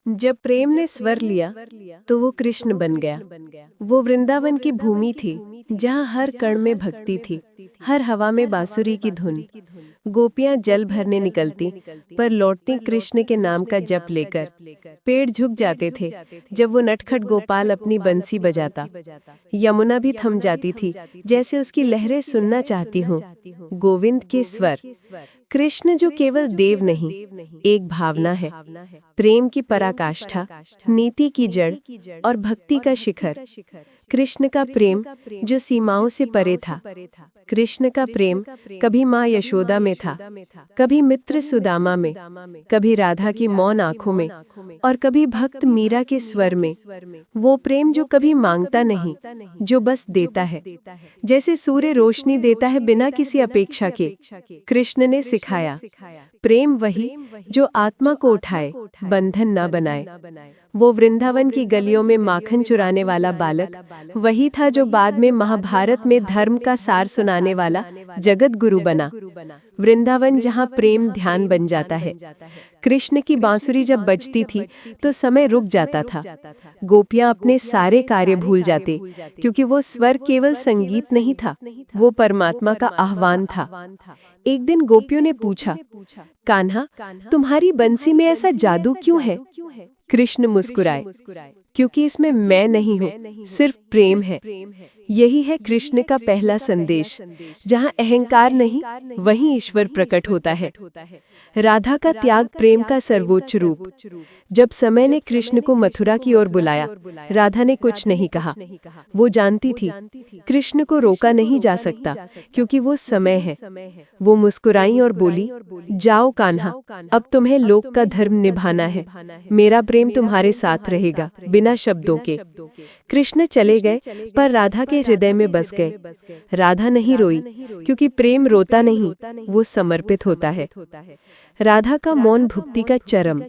जब प्रेम ने स्वर लिया तो वो कृष्ण बन गया। वो वृंदावन की भूमि थी जहाँ हर कण में भक्ति थी, हर हवा में बांसुरी की धुन। गोपियां जल भरने निकलती पर लौटती कृष्ण के नाम का जप लेकर। पेड़ झुक जाते थे जब वो नटखट गोपाल अपनी बंसी बजाता। यमुना भी थम जाती थी जैसे उसकी लहरें सुनना चाहती हूँ गोविंद के स्वर। कृष्ण जो केवल देव नहीं, एक भावना है, प्रेम की पराकाष्ठा, नीति की जड़ और भक्ति का शिखर। कृष्ण का प्रेम जो सीमाओं से परे था। कृष्ण का प्रेम कभी माँ यशोदा में था, कभी मित्र सुदामा में, कभी राधा की मौन आंखों में और कभी भक्त मीरा के स्वर में। वो प्रेम जो कभी मांगता नहीं, जो बस देता है, जैसे सूर्य रोशनी देता है बिना किसी अपेक्षा के। कृष्ण ने सिखाया प्रेम वही जो आत्मा को उठाए, बंधन न बनाए। वो वृंदावन की गलियों में माखन चुराने वाला बालक वही था जो बाद में महाभारत में धर्म का सार सुनाने वाला जगत गुरु बना। वृंदावन जहाँ प्रेम ध्यान बन जाता है। कृष्ण की बांसुरी जब बजती थी तो समय रुक जाता था। गोपियां अपने सारे कार्य भूल जाते क्योंकि वो स्वर केवल संगीत नहीं था, वो परमात्मा का आह्वान था। एक दिन गोपियों ने पूछा, कान्हा, तुम्हारी बंसी में ऐसा जादू क्यों है? कृष्ण मुस्कुराए, क्योंकि इसमें मैं नहीं हूँ, सिर्फ प्रेम है। यही है कृष्ण का पहला संदेश। जहाँ अहंकार नहीं, वहीं ईश्वर प्रकट होता है। राधा का त्याग प्रेम का सर्वोच्च रूप। जब समय ने कृष्ण को मथुरा की ओर बुलाया, राधा ने कुछ नहीं कहा। वो जानती थी कृष्ण को रोका नहीं जा सकता क्योंकि वो समय है। वो मुस्कुराई और बोली, जाओ कान्हा, अब तुम्हें लोक का धर्म निभाना है। मेरा प्रेम तुम्हारे साथ रहेगा, बिना शब्दों के। कृष्ण चले गए पर राधा के हृदय में बस गए। राधा नहीं रोई क्योंकि प्रेम रोता नहीं, वो समर्पित होता है। राधा का मौन भक्ति का चरम।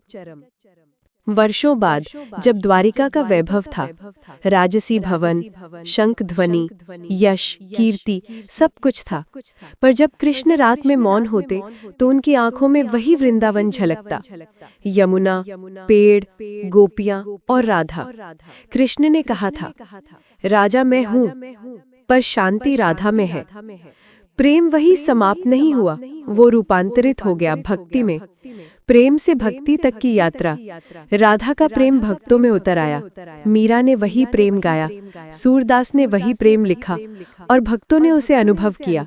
वर्षों बाद जब द्वारिका का वैभव था, राजसी भवन, शंख ध्वनि, यश, कीर्ति, सब कुछ था। पर जब कृष्ण रात में मौन होते तो उनकी आंखों में वही वृंदावन झलकता। यमुना, पेड़, गोपियां और राधा। कृष्ण ने कहा था, राजा मैं हूँ, पर शांति राधा में है। प्रेम वही समाप्त नहीं हुआ, वो रूपांतरित हो गया भक्ति में। प्रेम से भक्ति तक की यात्रा। राधा का प्रेम भक्तों में उतर आया। मीरा ने वही प्रेम गाया, सूरदास ने वही प्रेम लिखा और भक्तों ने उसे अनुभव किया।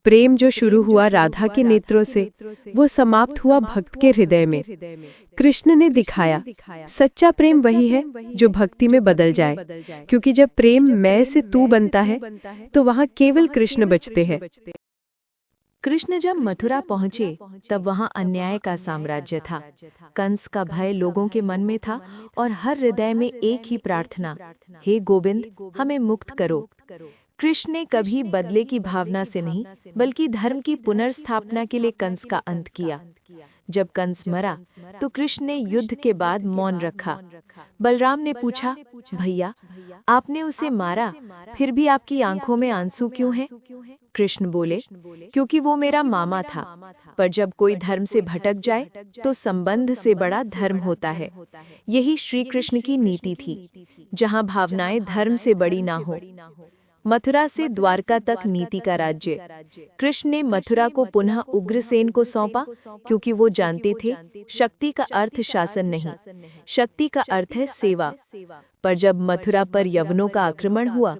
प्रेम जो शुरू हुआ राधा के नेत्रों से, वो समाप्त हुआ भक्त के हृदय में। कृष्ण ने दिखाया सच्चा प्रेम वही है जो भक्ति में बदल जाए, क्योंकि जब प्रेम मैं से तू बनता है तो वहाँ केवल कृष्ण बचते हैं। कृष्ण जब मथुरा पहुंचे तब वहां अन्याय का साम्राज्य था। कंस का भय लोगों के मन में था और हर हृदय में एक ही प्रार्थना, हे गोविंद, हमें मुक्त करो। कृष्ण ने कभी बदले की भावना से नहीं, बल्कि धर्म की पुनर्स्थापना के लिए कंस का अंत किया। जब कंस मरा तो कृष्ण ने युद्ध के बाद मौन रखा। बलराम ने पूछा, भैया, आपने उसे मारा, फिर भी आपकी आंखों में आंसू क्यों हैं? कृष्ण बोले, क्योंकि वो मेरा मामा था। पर जब कोई धर्म से भटक जाए तो संबंध से बड़ा धर्म होता है। यही श्री कृष्ण की नीति थी, जहाँ भावनाएं धर्म से बड़ी ना हो। मथुरा से द्वारका तक नीति का राज्य। कृष्ण ने मथुरा को पुनः उग्रसेन को सौंपा, क्योंकि वो जानते थे शक्ति का अर्थ शासन नहीं, शक्ति का अर्थ है सेवा। पर जब मथुरा पर यवनों का आक्रमण हुआ,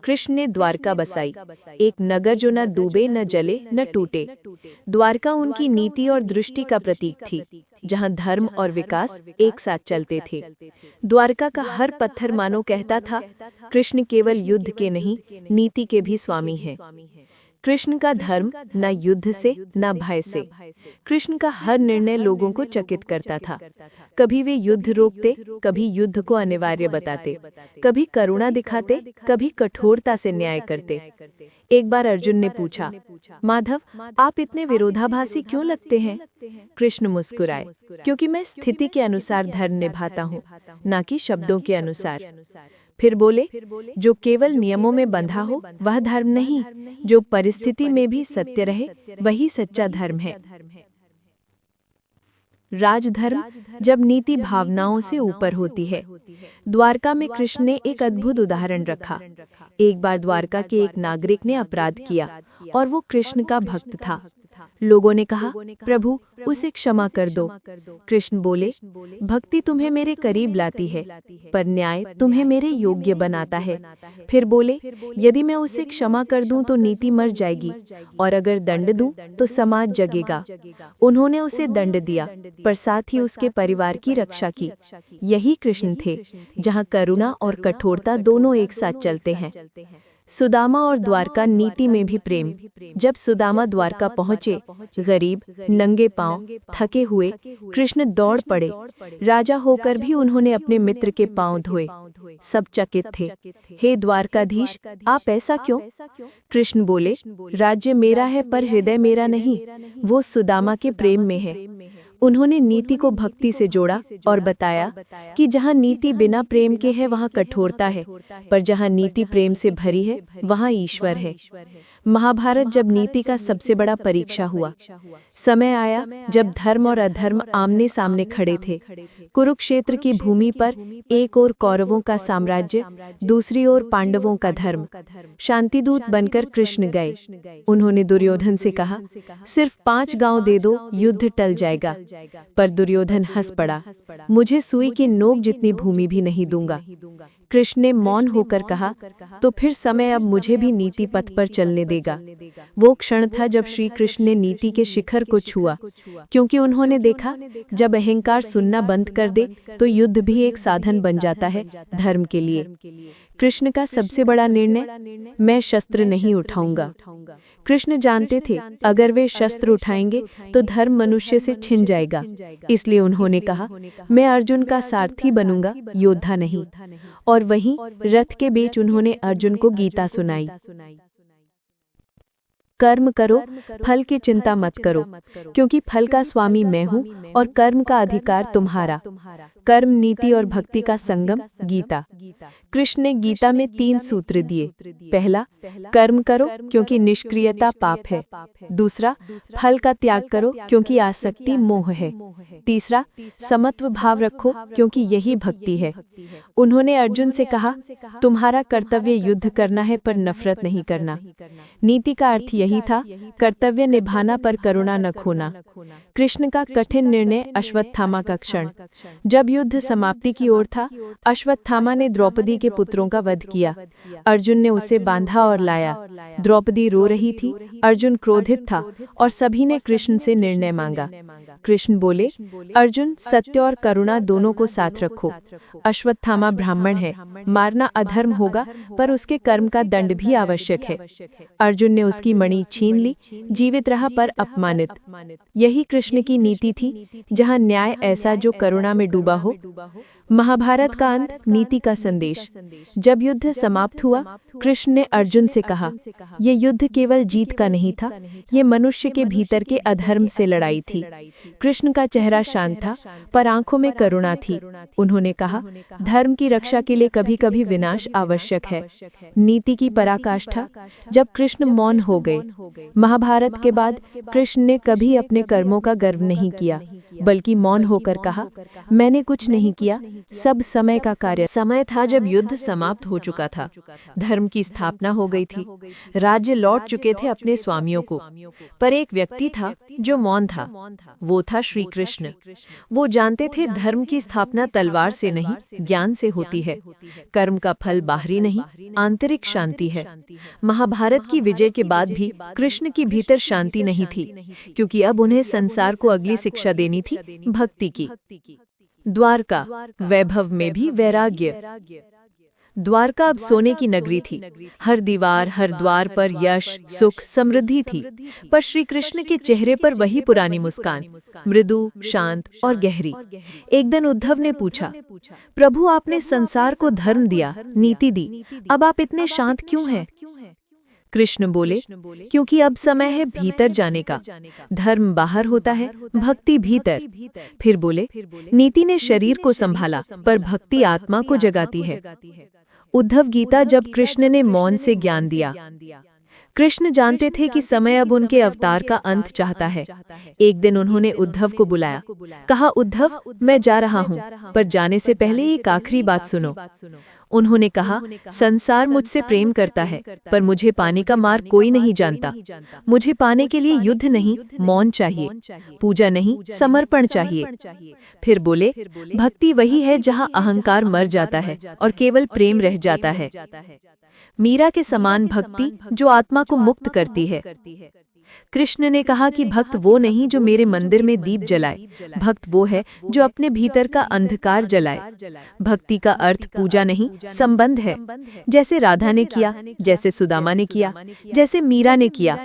कृष्ण ने द्वारका बसाई, एक नगर जो न डूबे, न जले, न टूटे। द्वारका उनकी नीति और दृष्टि का प्रतीक थी, जहां धर्म और विकास एक साथ चलते थे। द्वारका का हर पत्थर मानो कहता था, कृष्ण केवल युद्ध के नहीं, नीति के भी स्वामी हैं। कृष्ण का धर्म न युद्ध से न भय से। कृष्ण का हर निर्णय लोगों को चकित करता था। कभी वे युद्ध रोकते, कभी युद्ध को अनिवार्य बताते, कभी करुणा दिखाते, कभी कठोरता से न्याय करते। एक बार अर्जुन ने पूछा, माधव, आप इतने विरोधाभासी क्यों लगते हैं? कृष्ण मुस्कुराए, क्योंकि मैं स्थिति के अनुसार धर्म निभाता हूँ, न कि शब्दों के अनुसार। फिर बोले, जो केवल नियमों में बंधा हो वह धर्म नहीं, जो परिस्थिति में भी सत्य रहे वही सच्चा धर्म है। राजधर्म जब नीति भावनाओं से ऊपर होती है। द्वारका में कृष्ण ने एक अद्भुत उदाहरण रखा। एक बार द्वारका के एक नागरिक ने अपराध किया और वो कृष्ण का भक्त था। लोगों ने कहा, प्रभु उसे क्षमा कर दो। कृष्ण बोले, भक्ति तुम्हें मेरे करीब लाती है, पर न्याय तुम्हें मेरे योग्य बनाता है। फिर बोले, यदि मैं उसे क्षमा कर दूं तो नीति मर जाएगी, और अगर दंड दूं तो समाज जगेगा। उन्होंने उसे दंड दिया, पर साथ ही उसके परिवार की रक्षा की। यही कृष्ण थे, जहां करुणा और कठोरता दोनों एक साथ चलते हैं। सुदामा और द्वारका नीति में भी प्रेम। जब सुदामा द्वारका पहुंचे, गरीब, नंगे पांव, थके हुए, कृष्ण दौड़ पड़े। राजा होकर भी उन्होंने अपने मित्र के पांव धोए। सब चकित थे। हे द्वारकाधीश, आप ऐसा क्यों? कृष्ण बोले, राज्य मेरा है पर हृदय मेरा नहीं, वो सुदामा के प्रेम में है। उन्होंने नीति को भक्ति से जोड़ा और बताया कि जहाँ नीति बिना प्रेम के है वहाँ कठोरता है, पर जहाँ नीति प्रेम से भरी है वहाँ ईश्वर है। महाभारत जब नीति का सबसे बड़ा परीक्षा हुआ। समय आया जब धर्म और अधर्म आमने सामने खड़े थे। कुरुक्षेत्र की भूमि पर एक ओर कौरवों का साम्राज्य, दूसरी ओर पांडवों का धर्म। शांतिदूत बनकर कृष्ण गए। उन्होंने दुर्योधन से कहा, सिर्फ 5 गांव दे दो, युद्ध टल जाएगा। पर दुर्योधन हंस पड़ा, मुझे सुई की नोक जितनी भूमि भी नहीं दूंगा। कृष्ण ने मौन होकर कहा, तो फिर समय अब मुझे भी नीति पथ पर चलने देगा। वो क्षण था जब श्री कृष्ण ने नीति के शिखर को छुआ, क्योंकि उन्होंने देखा जब अहंकार सुनना बंद कर दे तो युद्ध भी एक साधन बन जाता है धर्म के लिए। कृष्ण का सबसे बड़ा निर्णय, मैं शस्त्र नहीं उठाऊंगा। कृष्ण जानते थे अगर वे शस्त्र उठाएंगे तो धर्म मनुष्य से छिन जाएगा। इसलिए उन्होंने कहा, मैं अर्जुन का सारथी बनूंगा, योद्धा नहीं। और वहीं रथ के बीच उन्होंने अर्जुन को गीता सुनाई। कर्म करो, फल की चिंता मत करो, क्योंकि फल का स्वामी मैं हूँ और कर्म का अधिकार तुम्हारा। कर्म, नीति और भक्ति का संगम, गीता। कृष्ण ने गीता में 3 सूत्र दिए। पहला, कर्म करो क्योंकि निष्क्रियता पाप है। दूसरा, फल का त्याग करो क्योंकि आसक्ति मोह है। तीसरा, समत्व भाव रखो क्योंकि यही भक्ति है। उन्होंने अर्जुन से कहा, तुम्हारा कर्तव्य युद्ध करना है पर नफरत नहीं करना। नीति का अर्थ यही था, कर्तव्य निभाना पर करुणा न खोना। कृष्ण का कठिन निर्णय, अश्वत्थामा का क्षण। जब युद्ध समाप्ति की ओर था, अश्वत्थामा ने द्रौपदी के पुत्रों का वध किया। अर्जुन ने उसे बांधा और लाया। द्रौपदी रो रही थी, अर्जुन क्रोधित था और सभी ने कृष्ण से निर्णय मांगा। कृष्ण बोले, अर्जुन, सत्य और करुणा दोनों को साथ रखो। अश्वत्थामा ब्राह्मण है, मारना अधर्म होगा, पर उसके कर्म का दंड भी आवश्यक है। अर्जुन ने उसकी मणि छीन ली, जीवित रहा पर अपमानित। यही कृष्ण की नीति थी, जहाँ न्याय ऐसा जो करुणा में डूबा हो। महाभारत का अंत, नीति का संदेश। जब युद्ध समाप्त हुआ, कृष्ण ने अर्जुन से कहा, ये युद्ध केवल जीत का नहीं था, ये मनुष्य के भीतर के अधर्म से लड़ाई थी। कृष्ण का चेहरा शांत था, पर आंखों में करुणा थी। उन्होंने कहा, धर्म की रक्षा के लिए कभी कभी विनाश आवश्यक है। नीति की पराकाष्ठा। जब कृष्ण मौन हो गए। महाभारत के बाद कृष्ण ने कभी अपने कर्मों का गर्व नहीं किया, बल्कि मौन होकर कहा, मैंने कुछ नहीं किया, सब समय का कार्य। समय था जब युद्ध समाप्त हो चुका था, धर्म की स्थापना हो गई थी, राज्य लौट चुके थे अपने स्वामियों को। पर एक व्यक्ति था जो मौन था, वो था श्री कृष्ण। वो जानते थे धर्म की स्थापना तलवार से नहीं, ज्ञान से होती है। कर्म का फल बाहरी नहीं, आंतरिक शांति है। महाभारत की विजय के बाद भी कृष्ण की भीतर शांति नहीं थी, क्योंकि अब उन्हें संसार को अगली शिक्षा देनी थी, भक्ति की। द्वारका, वैभव में भी वैराग्य। द्वारका अब सोने की नगरी थी। हर दीवार, हर द्वार पर यश, सुख, समृद्धि थी। पर श्री कृष्ण के चेहरे पर वही पुरानी मुस्कान, मृदु, शांत और गहरी। एक दिन उद्धव ने पूछा, प्रभु, आपने संसार को धर्म दिया, नीति दी, अब आप इतने शांत क्यों हैं? कृष्ण बोले, क्योंकि अब समय है भीतर जाने का। धर्म बाहर होता है, भक्ति भीतर। फिर बोले, नीति ने शरीर को संभाला, पर भक्ति आत्मा को जगाती है। उद्धव गीता जब कृष्ण ने मौन से ज्ञान दिया। कृष्ण जानते थे कि समय अब उनके अवतार का अंत चाहता है। एक दिन उन्होंने उद्धव को बुलाया। कहा, उद्धव, मैं जा रहा हूँ, पर जाने से पहले एक आखिरी बात सुनो। उन्होंने कहा, संसार मुझसे प्रेम करता है, पर मुझे पाने का मार्ग कोई नहीं जानता। मुझे पाने के लिए युद्ध नहीं, मौन चाहिए, पूजा नहीं, समर्पण चाहिए। फिर बोले, भक्ति वही है जहाँ अहंकार मर जाता है और केवल प्रेम रह जाता है। मीरा के समान भक्ति जो आत्मा को मुक्त करती है। कृष्ण ने कहा कि भक्त वो नहीं जो मेरे मंदिर में दीप जलाए, भक्त वो है जो अपने भीतर का अंधकार जलाए। भक्ति का अर्थ पूजा नहीं, संबंध है। जैसे राधा ने किया, जैसे सुदामा ने किया, जैसे मीरा ने किया,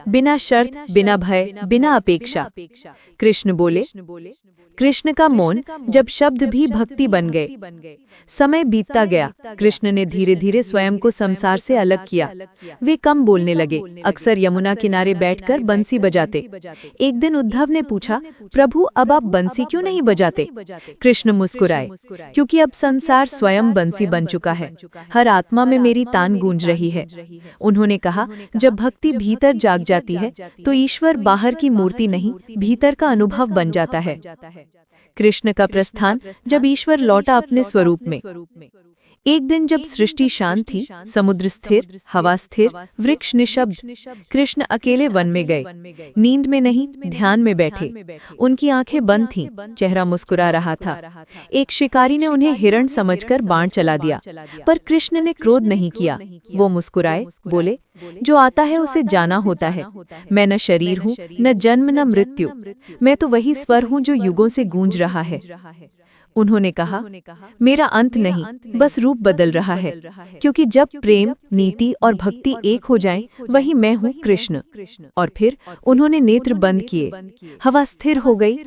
बिना शर्त, बिना भय, बिना अपेक्षा। कृष्ण बोले, कृष्ण का मौन, जब शब्द भी भक्ति बन गए। समय बीतता गया। कृष्ण ने धीरे धीरे स्वयं को संसार से अलग किया। वे कम बोलने लगे, अक्सर यमुना किनारे बैठकर बंसी बजाते। एक दिन उद्धव ने पूछा, प्रभु, अब आप बंसी क्यों नहीं बजाते? कृष्ण मुस्कुराए, क्योंकि अब संसार स्वयं बंसी बन चुका है। हर आत्मा में मेरी तान गूंज रही है। उन्होंने कहा, जब भक्ति भीतर जाग जाती है तो ईश्वर बाहर की मूर्ति नहीं, भीतर का अनुभव बन जाता है। कृष्ण का प्रस्थान, जब ईश्वर लौटा अपने स्वरूप में। एक दिन जब सृष्टि शांत थी, समुद्र स्थिर, हवा स्थिर, वृक्ष निशब्द, कृष्ण अकेले वन में गए। नींद में नहीं, ध्यान में बैठे। उनकी आंखें बंद थीं, चेहरा मुस्कुरा रहा था। एक शिकारी ने उन्हें हिरण समझकर बाण चला दिया, पर कृष्ण ने क्रोध नहीं किया। वो मुस्कुराए, बोले, जो आता है उसे जाना होता है। मैं न शरीर हूँ, न जन्म, न मृत्यु। मैं तो वही स्वर हूँ जो युगों से गूंज रहा है। उन्होंने कहा, मेरा अंत नहीं, बस रूप बदल रहा है, क्योंकि जब प्रेम, नीति और भक्ति एक हो जाएं, वही मैं हूँ कृष्ण। और फिर उन्होंने नेत्र बंद किए। हवा स्थिर हो गई,